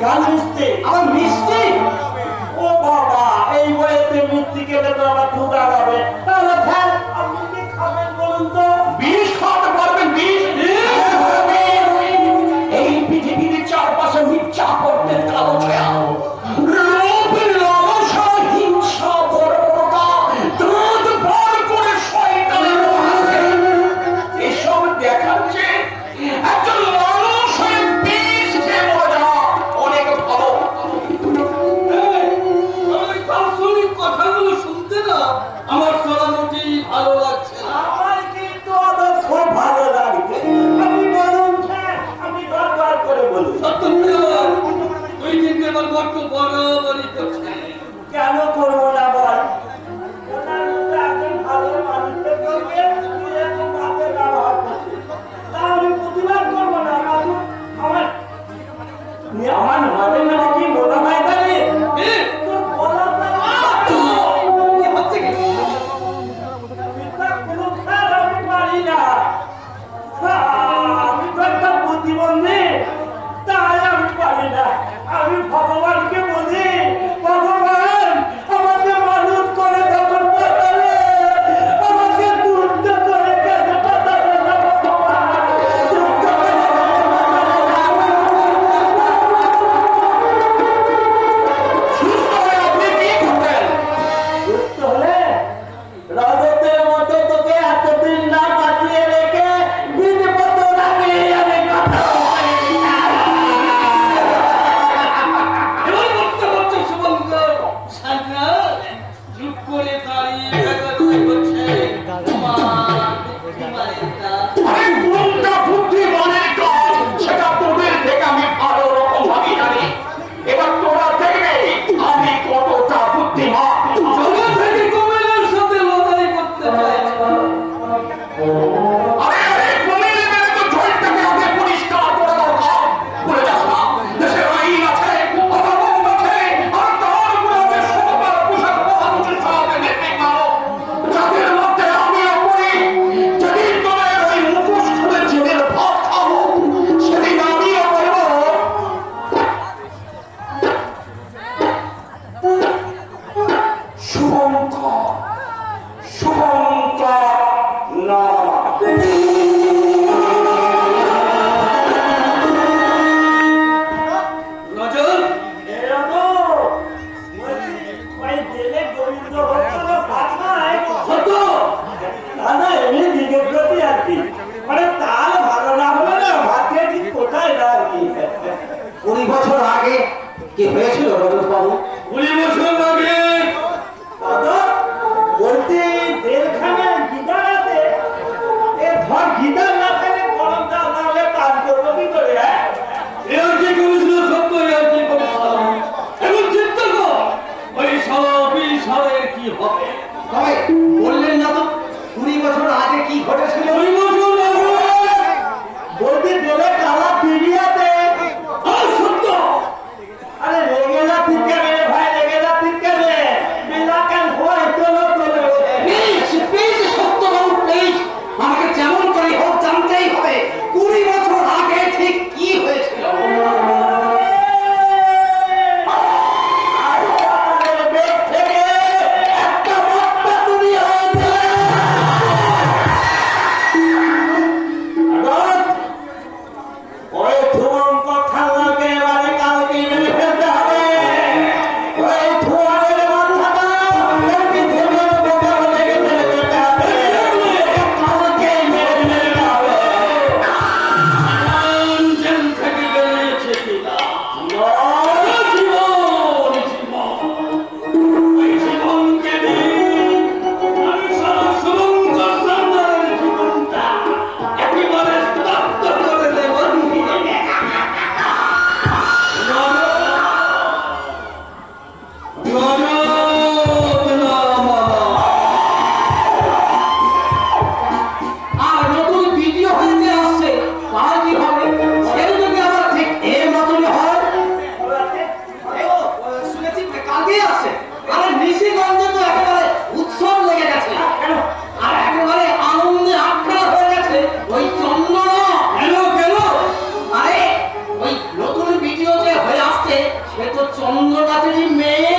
গান মিষ্টি আমার মিষ্টি ও বাবা এই বইতে মিষ্টি খেলে তো আমার ক্ষুধা হবে তাহলে ধ্যান আপনি কি খাবেন বলুন তো বিষ খাওয়াতে পারবেন বিষ এই পৃথিবীর চারপাশে মিথ্যা করতে কালো ছায়া লোভ লালসা হিংসা বর্বরতা দাঁত বার করে শয়তানের হাতে এসব দেখাচ্ছে একজন মানুষ হয়ে বিষ খেয়ে মজা অনেক ভালো। ওই দার্শনিক কথাগুলো শুনতে না আমার চলা মোটেই ভালো লাগছে না। আমার কিন্তু আদর খুব ভালো লাগছে আপনি বলুন স্যার আমি বারবার করে বলুন সত্যিকার ওই দিনকে আমার বড্ড বরাবরই করছে। কেন করবো না বল ওনার মধ্যে একজন ভালো মানুষের সঙ্গে তুই এরকম ভাবে ব্যবহার করছিস তা আমি প্রতিবাদ করবো না আমার আমার মনে মনে কি মনে হয় জানি এ, তোর বলার কি হচ্ছে কি? কোনো খেয়াল আমি পারি না আমি তো একটা প্রতিবন্ধী তাই আমি পারি না আমি ভগবানকে বলি ভগবান আমাকে মানুষ করে যখন পাঠালে আমাকে দুধ করে কেন পাঠালে না ভগবান দুধ করে সুস্থ হয়ে আপনি কি করতেন? সুস্থ হলে রজতের মতো তোকে এতদিন না বাঁচিয়ে রেখে বিধিপত রাখি আমি কথা বলি না। এবার বলতে বলতে শুভঙ্কর সাজনা চুপ করে দাঁড়িয়ে বেগাদুই করছে তোমার বুদ্ধিমানের কাজ। আরে কোনটা বুদ্ধিমানের কাজ সেটা তোদের থেকে আমি ভালো রকম ভাবে জানি। এবার তোরা দেখবে আমি কতটা বুদ্ধিমান। জগৎ থেকে কুমিরের সাথে লড়াই করতে চাইছে। আরে কুমিরের মেরে তো জলটাকে আগে পরিষ্কার করা দরকার। ভুলে যাস না, দেশের আইন আছে, অবলম্বন আছে, আর তার উপরে আছে সমকাল পোশাক মহাপুরুষের সাথে নেতৃত্ব মানব। যাদের মধ্যে আমিও পড়ি, যেদিন তোদের ওই মুখোশ খুলে জেলের ভাত খাবো, সেদিন আমিও বলবো শুভঙ্কর শুভঙ্কর না। নজর এরকম বলছি, ওই জেলে গোবিন্দ ভক্ত পাঠায় হতো না না এমনি দিকের প্রতি আর কি মানে তার ভালো না হলে না ভাগ্যে ঠিক কোথায় না আর কি 20 বছর আগে কি হয়েছিল রজত বাবু? 20 বছর আগে দাদা বলতে জেলখানে গিটার আছে এ ধর গিটার না থাকলে গরম জল না হলে কাজ করবো কি করে হ্যাঁ এর কি করেছিল সত্য এর কি করেছিল এখন চিন্তা কর ওই সবই সবের কি হবে। তবে বললেন না তো 20 বছর আগে কি ঘটেছিল? 20 বছর আগে বলতে জেলে কালা পিড়িয়াতে আর সত্য আরে রেগে যা ঠিক রে ভাই রেগে যা ঠিক রে সে তো চন্দ্রনাথেরই মেয়ে।